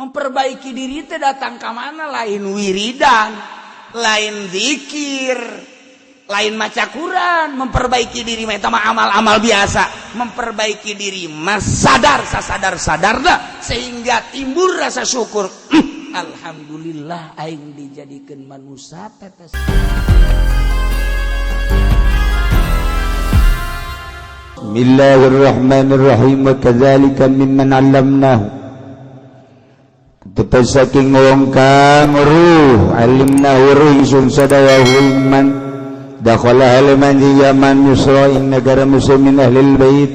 Memperbaiki diri teh datang ke mana? Lain wiridan, lain zikir, lain maca Quran. Memperbaiki diri mah eta mah amal-amal biasa. Memperbaiki diri mah sadar sasadar-sadarna sehingga timbul rasa syukur. Alhamdulillah aing dijadikeun manusia tetes. Bismillahirrahmanirrahim. Wa kadzalika mimman 'allamnahu tetes saking wong kang ruh alimna ruh sun sadaya iman dakhala halaman yaman yusra ing negara muslimin ahli bait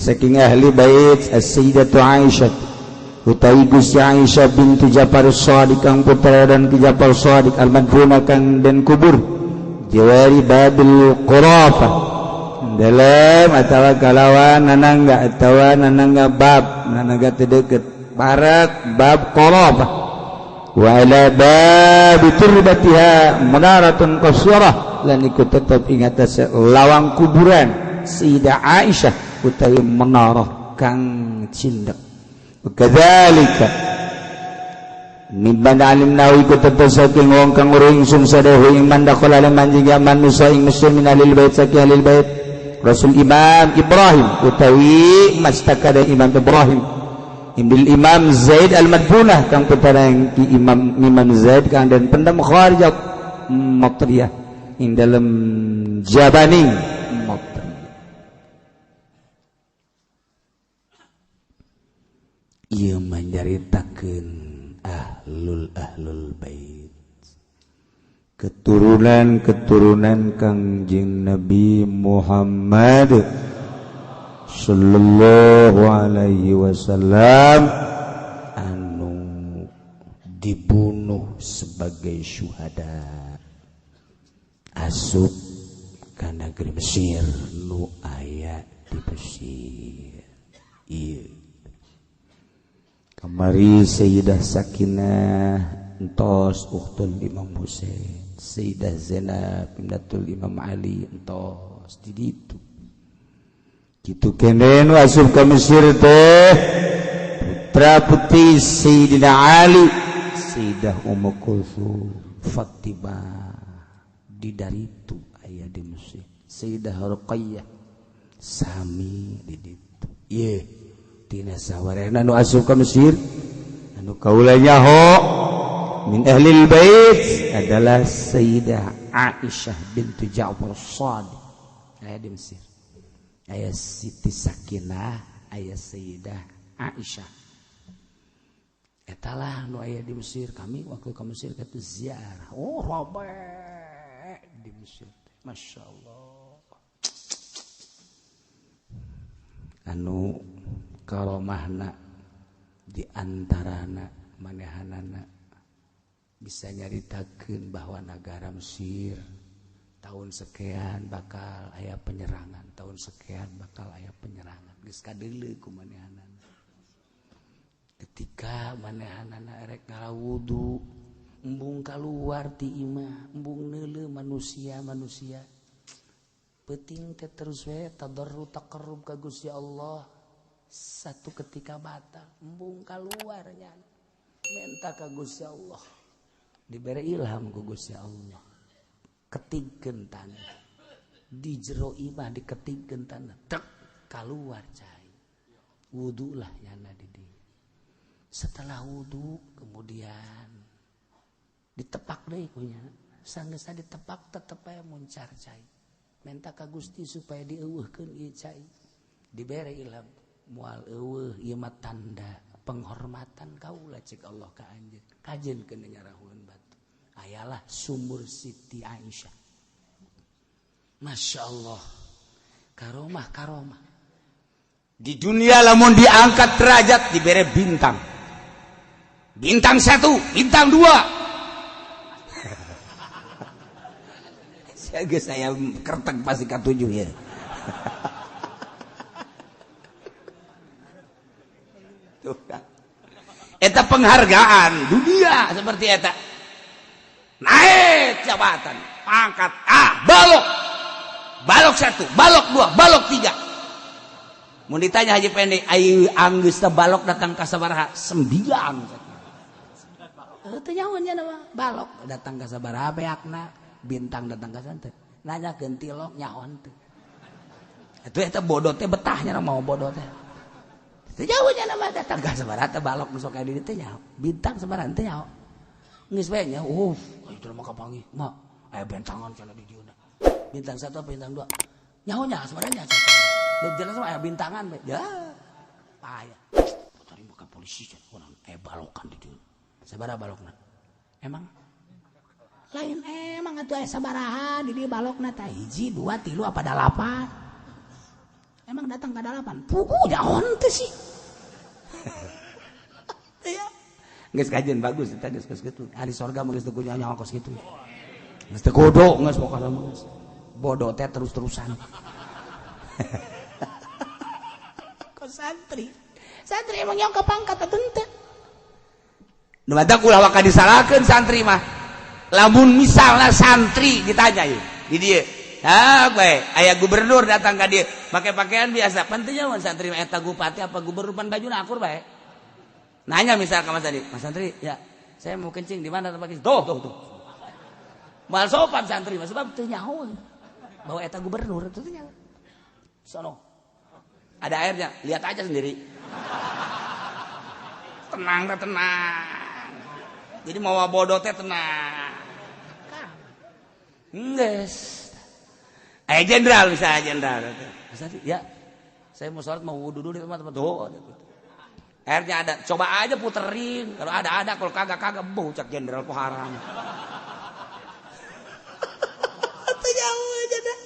saking ahli bait as-sayyidatu Aisyah utawi Gusti Aisyah binti Ja'far as-Shadiq kang putra dan ki Ja'far as-Shadiq al-madfuna kang den kubur jawari babil qurafa dalam atawa kalawan nanangga bab nanangga teu deukeut barak bab qarabah wa ala bab turbatiha munaratun qasyarah lan iku tetep ing atas lawang kuburan Sayyidah Aisyah utawi menarah kang cindek kadzalika mimban alimna iku tetep saking wong kang uring sun sadahu ing mandakala manjing manusa ing muslimin alil bait saking alil bait Rasul Imam Ibrahim utawi mastakada Imam Ibrahim Imbil Imam Zaid al-Madfunah kang putra ki Imam Zaid kang dan pendam kharijat Matriyah ing dalam Jabaning Matriyah. Ieu manjaritakeun ahlul bait keturunan Kangjeng Nabi Muhammad sallallahu alaihi wasallam anu dibunuh sebagai syuhada asup ka negeri Mesir nu aya di Mesir. Ieu kamari Sayyidah Sakinah entos uktul Imam Husain, Sayyidah Zainab bintul Imam Ali entos di ditu kitu kene nu asup ka Mesir teh putra putri Sayyidina Ali, Sayyidah Ummu Kulthum, Fatimah di daritu aya di Mesir, Sayyidah Ruqayyah sami di ditu. Ye tina sawarena nu asup ka Mesir anu kaula nyaho min ahlil bait adalah Sayyidah Aisyah bintu Ja'far as-Shadiq aya di Mesir. Ayah Siti Sakinah, ayah Sayyidah Aisyah. Etalah nu aya di Mesir. Kami waktu ke Mesir kata ziarah. Oh, rabe di Mesir. Masya Allah. Anu karomahna di antarana manehanana bisa nyaritakeun bahwa negara Mesir tahun sekian bakal aya penyerangan, tahun sekian bakal aya penyerangan. Geus kadeuleu ku manehanana. Ketika manehanana erek ngarawudu, embung kaluar ti imah, embung neuleuh manusia. Penting teh terus we tadarru taqarrub ka Gusti Allah. Satu ketika batal, embung kaluar nya. Minta ka Gusti Allah. Dibere ilham ku Gusti Allah. Ketigkeun tanah di jero imah diketigkeun tanah tek kaluar cai wudu lah yana di dieu. Setelah wudu kemudian ditepak deui kunya sanggeus ditepak tetep aya muncar cai minta ka Gusti supaya dieuweuhkeun ieu cai dibere ilham moal eueuh ieu mah tanda penghormatan kaula cek Allah ka anjeun kajenkeun nyarahulun batu ayalah sumur Siti Aisyah. Masya Allah karomah di dunia lamun diangkat derajat diberi bintang 1, bintang 2. Saya kertek pasti ke-7 ya. Tuh kan eta penghargaan dunia seperti eta. Naik jabatan, pangkat balok 1, balok 2, balok 3. Mun ditanya Haji Pendek, ayo anggeus teh balok datang ka sabaraha? 9. Teu nyahonya nama balok datang ka sabaraha beakna bintang datang ka santet nanyakeun tilok nyaon teu. Eta bodoh teh betahnya mau bodoh teh. Teu nyahonya nama datang ka sabaraha teh balok nu sok aya di dieu teh nyaho. Bintang sabaraha teh nyaho. Geus bae nya itu mah kapanggih mah aya bentangan cenah di dieu. Bintang 1 apa bintang 2? Nyahonya sebenarnya lu jelas aya bintangan bae. Ya. Payah. Tadi buka polisi cenah aya balokan di dieu. Sabaraha balokna? Emang lain emang atuh aya sabaraha di dieu balokna teh 1 2 3 apa 8? Emang datang ka 8? Pugu nyaon teh sih. Ya. Geus kajian bagus eta geus kitu. Hari sorga mah geus teu kudu nyawa kos kitu. Geus teu godok geus pokona mah. Bodoh teh terus-terusan. Kok santri? Santri emang yang kepangkat atau ente? Nu mah ulah waka disalahkeun santri mah. Lamun misalna santri ditanya ieu di dieu. Bae, aya gubernur datang ka dieu, make pakaian biasa. Pentingnya mun santri mah eta bupati apa gubernur pan bajuna akur bae. Nanya misal ka Mas Adi, Mas santri, ya, saya mau kencing di mana tempat kencing? Tuh. Mal sopan santri mah sebab teu nyaho. Bawa eta gubernur itu teh nyaho. Sono. Ada airnya, lihat aja sendiri. Tenang. Jadi mau bodoh teh tenang. Enggeus. Jenderal misalnya jenderal. Mas Adi, ya, saya mau sholat mau wudu dulu di tempat-tempat tuh. Airnya ada, coba aja puterin. Kalau ada, kalau kagak bocak jenderal ku haram. Itu jauh aja dah.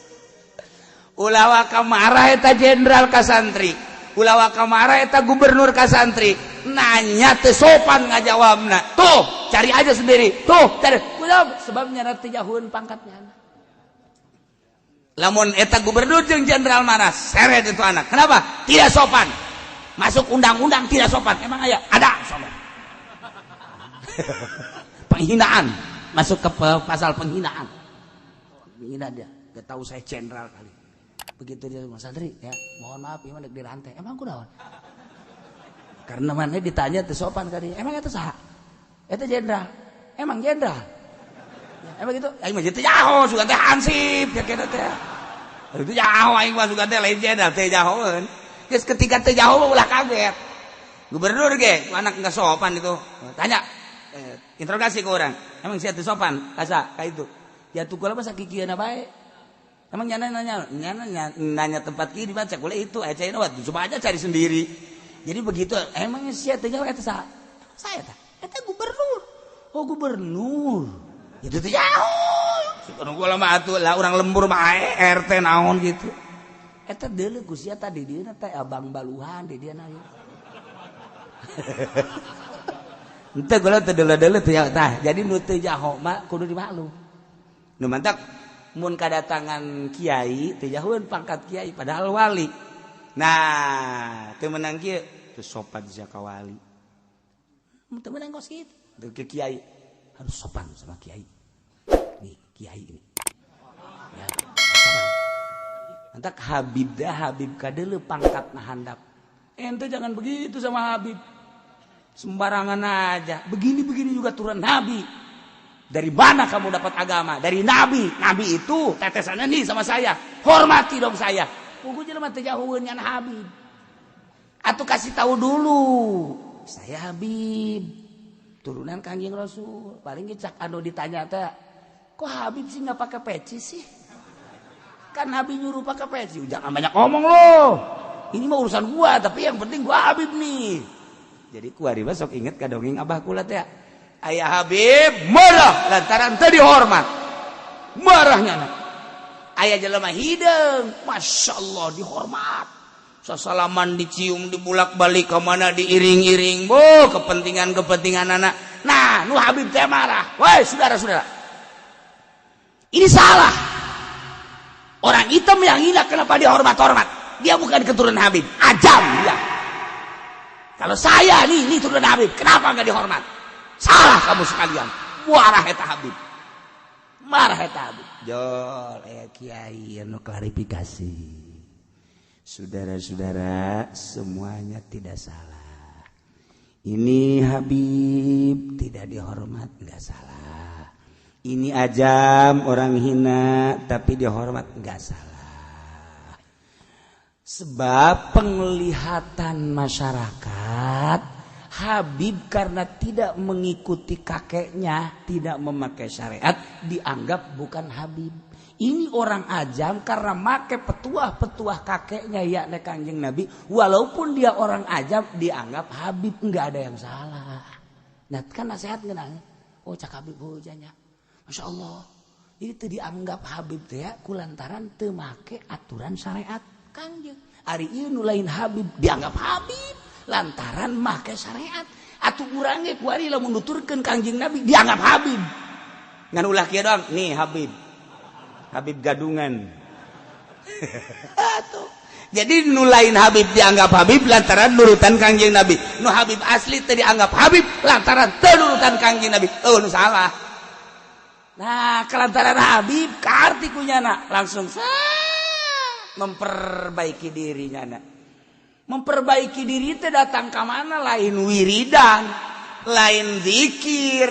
Ulah waka marah eta jenderal ka santri. Ulah waka marah eta gubernur ka santri. Nanya teu sopan ngajawabna. Tuh, cari aja sendiri. Tuh, cari. Sebabnya teu jauheun pangkatnya. Lamun eta gubernur jeung jenderal marah, seret itu anak. Kenapa? Tidak sopan. Masuk undang-undang tidak sopan. Emang ada sopan. Penghinaan. Masuk ke pasal penghinaan. Menghina dia. Gak tahu saya jenderal kali. Begitu dia Mas Santri, ya, mohon maaf ieu di rantai. Emang kunaon? Karena mana ditanya teu sopan kali. Emang eta saha? Eta jenderal. Emang jenderal. Ya, emang gitu. Aing mah teh jaho, sugan teh hansip ya kitu teh. Itu jaho aing mah sugan teh lain jenderal teh jahoeun. Geus ketika teu jauh ulah kaget. Gubernur ge, anak enggak sopan itu. Tanya, interogasi ke orang. Emang sia teu sopan? Kasa ka itu. Ya tukul mah sakikieuna bae. Emang nanya tempat kieu di mana cek boleh itu aya cenah coba aja cari sendiri. Jadi begitu, emang sia teu jauh eta saha? Saya tah. Eta gubernur. Oh gubernur. Itu teu jauh. Sekarang gua mah atuh lah urang lembur mah RT naon gitu. Eta deuleu ku sia tadi dieuna teh abang baluhan di dieu na. Henteu gula teu deuleu-deuleu teh tah. Jadi nu teu jaho mah kudu dimaklum. Nu mantak mun kadatangan kiai teu jahoeun pangkat kiai padahal wali. Nah, teu meunang kieu teu sopan sia ka wali. Teu meunang kos kitu. Teu ke kiai harus sopan sama kiai. Nih, kiai ini. Ya. Antak Habib kadeuleu pangkatna handap. Ente jangan begitu sama Habib. Sembarangan aja. Begini juga turun Nabi. Dari mana kamu dapat agama? Dari Nabi. Nabi itu tetesannya nih sama saya. Hormati dong saya. Pugu jelema teh jauheun ngan Habib. Atuh kasih tahu dulu. Saya Habib. Turunan Kangjeng Rasul. Paling cak anu ditanya teh, kok Habib sih enggak pakai peci sih? Kan Nabi nyuruh pakai peci, jangan banyak ngomong loh. Ini mah urusan gua, tapi yang penting gua Habib nih. Jadi kuari mah sok inget ka dongeng abah kula teh. Ayah Habib marah lantaran teu dihormat. Marahnya na. Ayah jelema hideung, masyaallah dihormat. Sasalaman dicium dibulak-balik ke mana diiring-iring. Kepentingan anak. Nah, nu Habib teh marah. Woi, saudara-saudara. Ini salah. Orang hitam yang hina kenapa dia hormat-hormat? Dia bukan keturunan Habib, ajam dia. Kalau saya nih turunan Habib, kenapa enggak dihormat? Salah kamu sekalian. Marah eta Habib. Jol, kiai anu klarifikasi. Saudara-saudara, semuanya tidak salah. Ini Habib tidak tidak dihormat nggak salah. Ini ajam orang hina tapi dihormat nggak salah. Sebab penglihatan masyarakat Habib karena tidak mengikuti kakeknya, tidak memakai syariat, dianggap bukan Habib. Ini orang ajam karena make petuah-petuah kakeknya yakni Kanjeng Nabi, walaupun dia orang ajam dianggap Habib, nggak ada yang salah. Nah kan nasihat ngenang, oh cak Habib hujanya, masya Allah, itu dianggap Habib teh ya, kulantaran teu make aturan syariat Kanjeng. Ari ieu nu lain Habib dianggap Habib lantaran make syariat. Atuh urang ge ku ari lamun nuturkeun Kanjeng Nabi dianggap Habib. Ngan ulah kieu doang, nih Habib. Habib gadungan. Atuh. Jadi nu lain Habib dianggap Habib lantaran nurutan Kanjeng Nabi. Nu Habib asli teh dianggap Habib lantaran teu nurutan Kanjeng Nabi. Oh nu salah. Nah, kelantaran Habib kaarti kunyana langsung memperbaiki dirinya. Memperbaiki diri teh datang ka mana? Lain wiridan, lain zikir,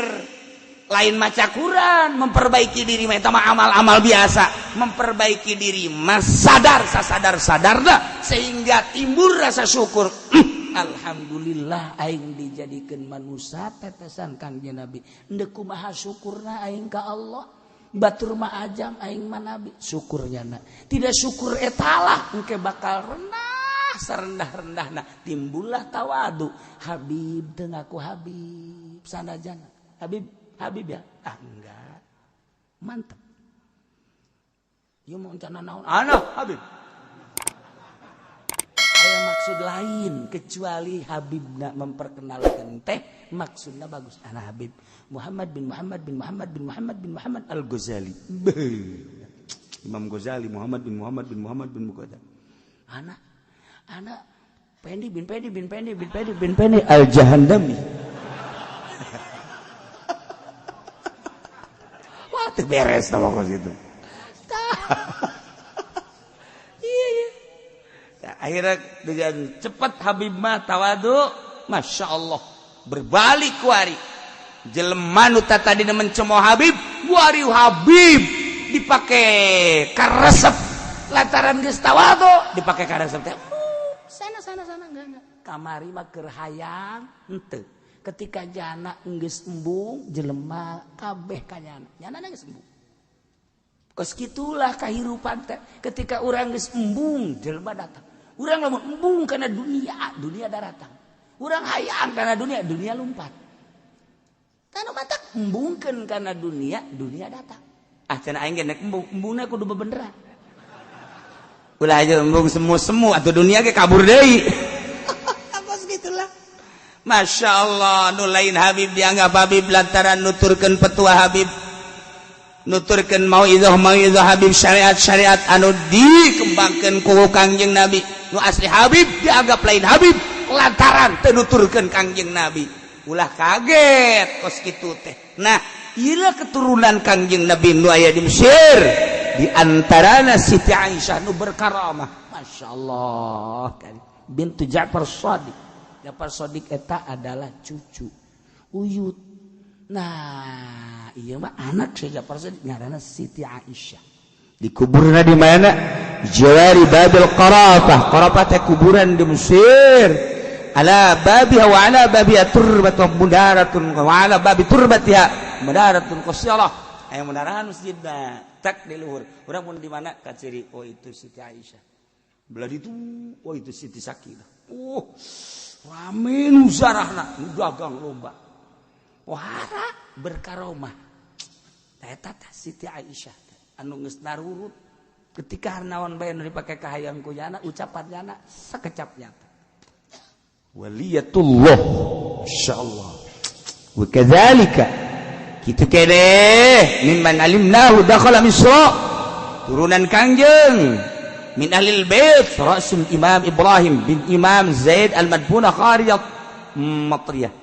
lain maca Quran. Memperbaiki diri mah eta mah amal-amal biasa. Memperbaiki diri mah sadar-sadarna sehingga timbul rasa syukur. Alhamdulillah aing dijadikeun manusia tetesan Kangjeng Nabi. Endeu kumaha syukurna aing ka Allah. Batur mah ajam aing mah nabi. Syukurnya na. Tidak syukur etalah engke bakal rendah. Serendah-rendahna timbullah tawadu. Habib teu ngaku Habib sanajana. Habib ya? Ah enggak. Mantap. Ieu mau encana naon? Habib. Aya maksud lain kecuali Habibna memperkenalkan teh maksudna bagus. Ana Habib Muhammad bin Muhammad bin Muhammad bin Muhammad bin Muhammad Al-Ghazali. Imam Ghazali Muhammad bin Muhammad bin Muhammad bin Ghazali. Anak Pendi bin Pendi Al-Jahandami. Wah, teu beres ta pokok situ. Iya. Akhirnya dengan cepat Habib mah tawadu, masya Allah berbalik kuari. Jelema nu tadi mencemoh Habib, kuari Habib dipakai karesep lantaran geus tawadu, dipakai karesep teh. Sana enggak. Kamari mah keur hayang henteu. Ketika jana geus embung, jelema kabeh kanyana. Nyana geus embung. Kos kitulah kahirupan teh. Ketika urang geus embung, jelema datang. Urang lamun embung kana dunia datang. Urang hayang kana dunia lompat. Tanu matak embungkeun kana dunia datang. Ah cenah aing ge nek embungna kudu bebeneran. Ulah aja embung semu atau dunia ke kabur deui. Apa segitulah. Masya Allah, nu lain Habib dianggap Habib lantaran nuturkeun petua Habib, nuturkeun mauizah Habib, syariat anu dikembangkeun ku Kangjeng Nabi. Nu asli Habib dianggap lain Habib lantaran teu nuturkeun Kangjeng Nabi. Ulah kaget kos kitu teh. Nah, ieu keturunan Kangjeng Nabi nu aya di Mesir. Di antarana Siti Aisyah nu berkaramah. Masya Allah. Bintu Ja'far Shadiq. Ja'far Shadiq eta adalah cucu Uyut. Nah, iya mah anak si Ja'far Shadiq ngaranna Siti Aisyah. Dikuburna di mana? Jawari Babil Qarafah. Qarafah teh kuburan di Mesir. Ala babiha wa ala babiha turbatun mudaratun wa ala babi turbatiha mudaratun qasirah. Aya mudarahan masjidna. Tak di luhur. Urang mun di mana ka ciri oh itu Siti Aisyah. Belah itu oh itu Siti Sakinah. Oh, rame nu zarahna, nu dagang lomba. Wahara berkaromah. Eta teh Siti Aisyah anu geus narurut ketika naon bae nu dipake ka hayang kuyana ucapannya sakecapnya. Waliyatullah insyaallah. Wa kadzalika kitu keneh mimman alimnahu dakhala Misra turunan Kangjeng min ahlil bait rasul Imam Ibrahim bin Imam Zaid al-Madbuna Qariyat Matriyah.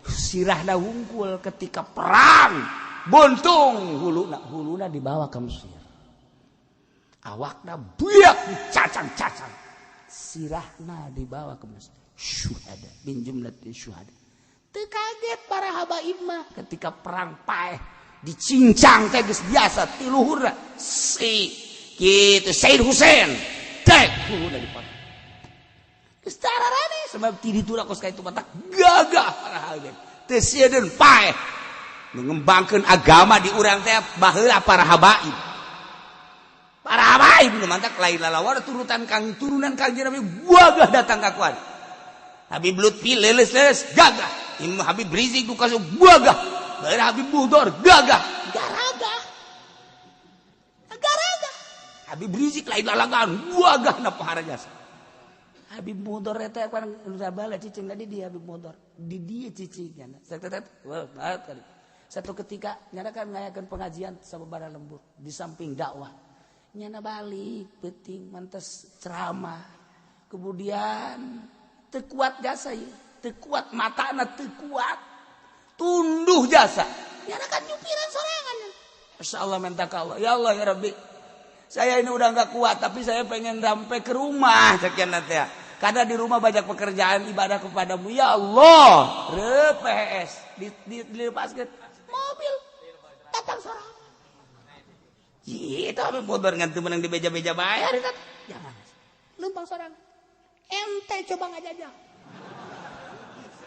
Sirahna wungkul ketika perang buntung huluna dibawa ke Mesir. Awakna buyak dicacang-cacang. Sirahna dibawa ke Mesir. Syuhada bin jumlatil syuhada. Teu kaget para habaib mah ketika perang Paeh dicincang teh geus biasa ti luhurna si kitu Said Husain teh luhurna dipotong. Geus tararane sebab ti dituna kos ka itu mata gagah para habaib. Teu sieun Paeh ngembangkeun agama di urang teh baheula para habaib. Para habaib nu mantak lain lalawar turunan Kang Nabi gagah datang ka kuat. Habib Lutfi leles gagah. Imam Habib Rizik du kasu gagah. Daerah Habib Budor gagah. Garaga. Habib Rizik lain lalagaan gagah na paharanya. Habib Budor eta kan sabala cicing tadi di Habib Budor. Di dia cicingnya. Satu ketika nyana kan ngayakeun pengajian sababaraha lembur di samping dakwah. Nyana balik penting mantes ceramah. Kemudian teu kuat jasa ieu. Tekuat matana tekuat tunduh jasa nyana kan nyupiran sorangan. Masya Allah minta ke Allah, ya Allah ya Rabbi saya ini udah gak kuat tapi saya pengen sampai ke rumah sekian nanti ya karena di rumah banyak pekerjaan ibadah kepadamu ya Allah. RPS dilepaskan mobil datang sorangan itu apa bodor ngantu menang di beja-beja bayar jangan lumpang sorangan ente coba ngajajah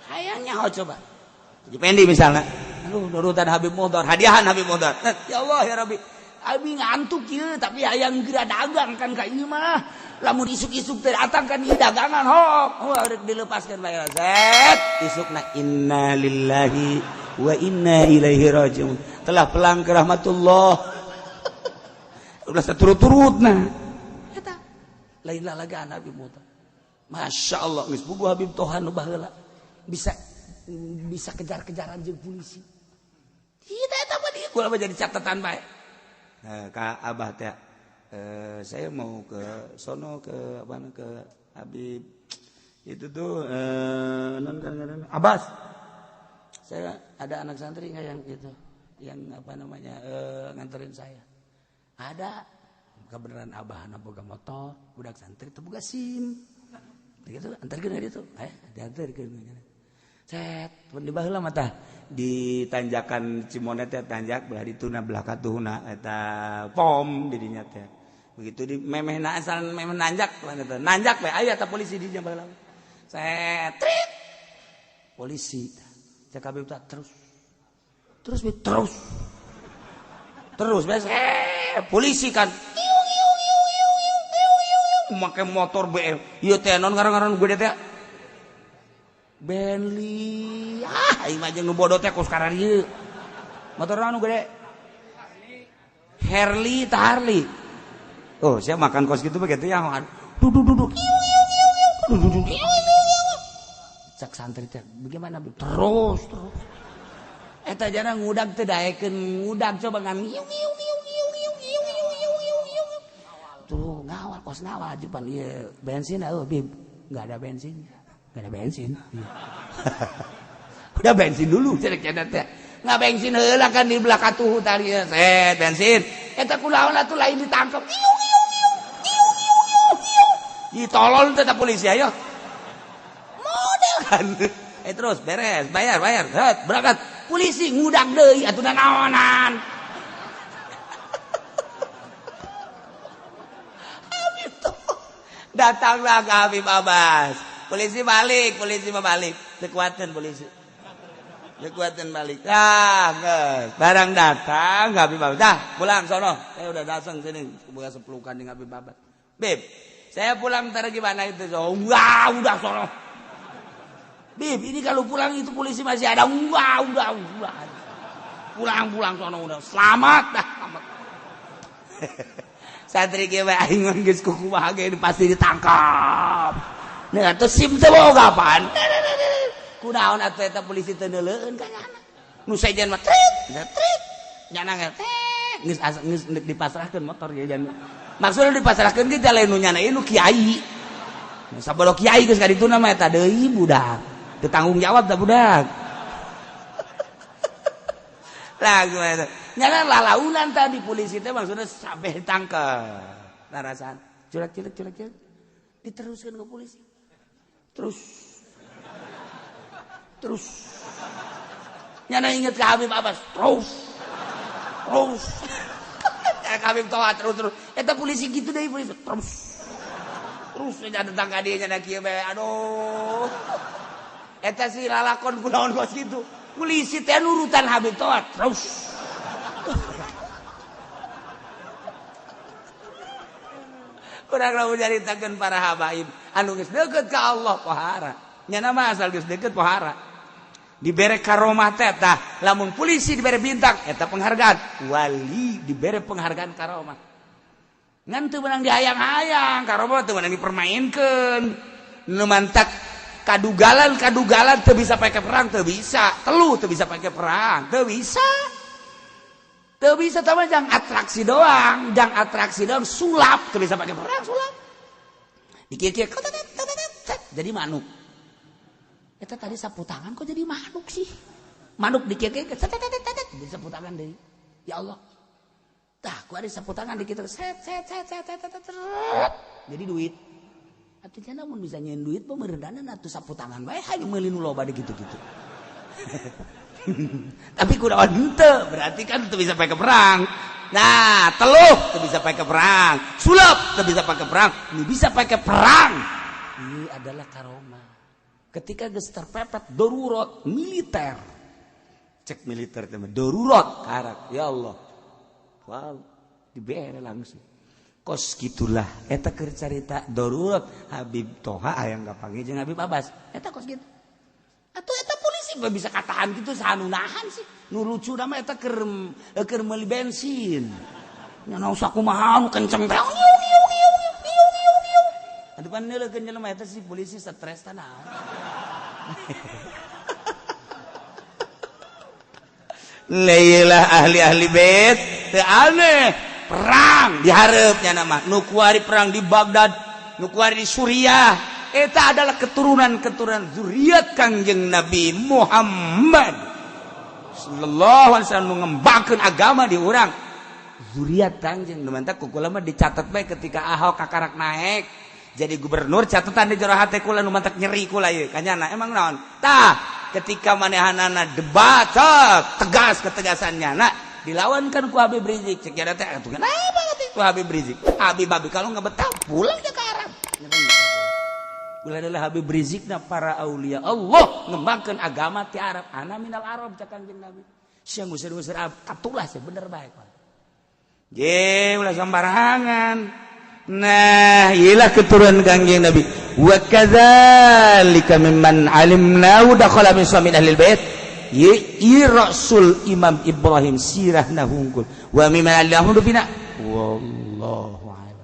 hayangnya coba. Jadi pendi misalnya. Aduh, nurutan Habib Motor, hadiahan Habib Motor. Ya Allah ya Rabbi. Abi ngantuk kieu tapi hayang geura dagang kan ka ieu mah. Lamun isuk-isuk teh datang kan ieu dagangan hok. Wah, rek dilepaskeun bae. Zet, isukna inna lillahi wa inna ilaihi rajiun. Telah pelang ke rahmatullah. Udah saturut-turutna. Eta lain lalagaan Habib Motor. Masya Allah, geus bugu Habib Tohan nu baheula. Bisa kejar-kejaran jeung polisi. Kita eta mah dieu kumaha jadi catatan bae. Ka Abah teh saya mau ke sono ke Habib itu tuh non kan Abbas. Saya ada anak santri enggak yang gitu yang nganterin saya. Ada kebenaran Abah na boga motor, budak santri teu boga SIM. Begitu antarkeun dia tuh. Diantarkeun. Set, di baheula mah tah di tanjakan Cimonet teh tanjak belah dituna belah katuhna eta pom di dinya teh. Begitu di memehna asal memeh nanjak eta. Nanjak we aya ta polisi di dinya baheula. Set, trit. Polisi. Cek Habib tah terus. Terus beres polisi kan. Make motor BM. Ieu teh non ngaran-ngaran gede teh. Bentley aing mah jeung nu bodoh teh kos kararieu motor anu gede Harley oh saya makan kos gitu begitu ya duduk cak santri teh bagaimana terus eta jana ngudag teh daekeun ngudag coba ngan tuh ngawal kos ngawal ajupan ieu bensin bib enggak ada bensin. Gak ada bensin. Udah bensin dulu cerek-cerek teh. Nggak bensin heula kan di belah katuh tadi set bensin. Eta kunaon atuh lain ditangkep. Ditolol teh polisi ayo. Model kan. Terus beres, bayar. Set, berangkat. Polisi ngudag deui atuh naonan. Habib tuh. Datanglah ke Habib Abbas. Polisi balik. Kekuatan polisi. Kekuatan balik. Geus. Barang datang Habib Abbas. Dah, pulang sono. Saya udah datang sini buka sepelukan dengan Habib Abbas. Bib, saya pulang ntar gimana itu? Wah, udah sono. Bib, ini kalau pulang itu polisi masih ada. Wah, udah. Pulang sono udah. Selamat dah. Santri ge bae aing geus kumaha ge pasti ditangkap. Nah, terus SIM teh boga apaan? Kunaon atuh eta polisi teu neuleueun ka nyana. Nu sejen mah trit. Nyana geus dipasrahkeun motor ya jan. Maksudna dipasrahkeun ge lain nu nyana ieu nu kiai. Nu sabolo kiai geus ka dituna mah eta deui budak. Teu tanggung jawab da budak. Lah gimana? Nyana lalaunan tadi polisi teh maksudna sampai ditangkep. Narasan. Curek. Diteruskeun ke polisi. Terus nyana inget ke Habib Abbas terus Habib Toha terus eta polisi gitu deh polisi terus datang ka dieu nya kieu bae aduh eta si lalakon kunaon kos gitu polisi teh nurutan Habib Toha terus urang lamun nyaritakeun para habaib anu geus deukeut ka Allah pohara nyana mah asal geus deukeut pohara dibere karomah teh tah lamun polisi dibere bintang eta penghargaan wali dibere penghargaan karomah ngan teu meunang dihayang-hayang karomah teu meunang dipermainkeun nu mantak kadugalan teu bisa pake perang teu bisa teluh teu bisa pake perang teu bisa tambah jang atraksi doang sulap teu bisa pake perang sulap dikir-kir jadi manuk eta tadi sapu tangan kok jadi manuk sih manuk dikir-kir jadi sapu tangan deui ya Allah tah ku ada sapu tangan dikit set jadi duit atuh namun bisa nyeun duit mah meureunana atuh sapu tangan bae hanya meuli nu loba gitu tapi kunaon henteu berarti kan teu bisa pake perang nah teluh teu bisa pake perang sulap teu bisa pake perang nu bisa pake perang ini adalah karomah ketika geus terpepet darurat militer cek militer teh darurat karak ya Allah wow dibere langsung kos gitulah eta keur carita darurat Habib Toha aya ngapanggih jeung Habib Abbas eta kos gitu atuh eta polisi mah bisa katahan gitu sanu nahan sih nu lucu mah eta keur meuli bensin nya usah kumaha nu kenceng teh atuh pan neuleukeun jelema eta si polisi stres tah naon Lailah ahli bait teu aneh perang dihareup nya nama nu kuari perang di Baghdad nu kuari di Suriah eta adalah keturunan zuriat Kangjeng Nabi Muhammad sallallahu alaihi wasallam ngembangkeun agama di urang zuriat Kangjeng nu mantap ku kula mah dicatat bae ketika Ahok kakarak naik jadi gubernur catatan di jero hate kula nu mantap nyeri kula ieu kanyana emang naon tah ketika manehanana debat tegas ketegasannya nak dilawankan ku Habib Rizik cek ada teh atuh kenapa ku Habib Rizik Habib kalau nggak betah pulang ke Arab ulah adalah Habib Rizik na para aulia Allah ngembangkeun agama ti Arab ana minal Arab cek Kanjeng Nabi sia ngusir-ngusir katulah sih bener bae je ulah sembarangan. Nah, ialah keturunan Kanjeng Nabi. Wa kadzalika mimman alimnahu dakhala min suami ahli bait. Ye Rasul Imam Ibrahim sirah nahungkul. Wa mimman allahu bina. Wallahu a'lam.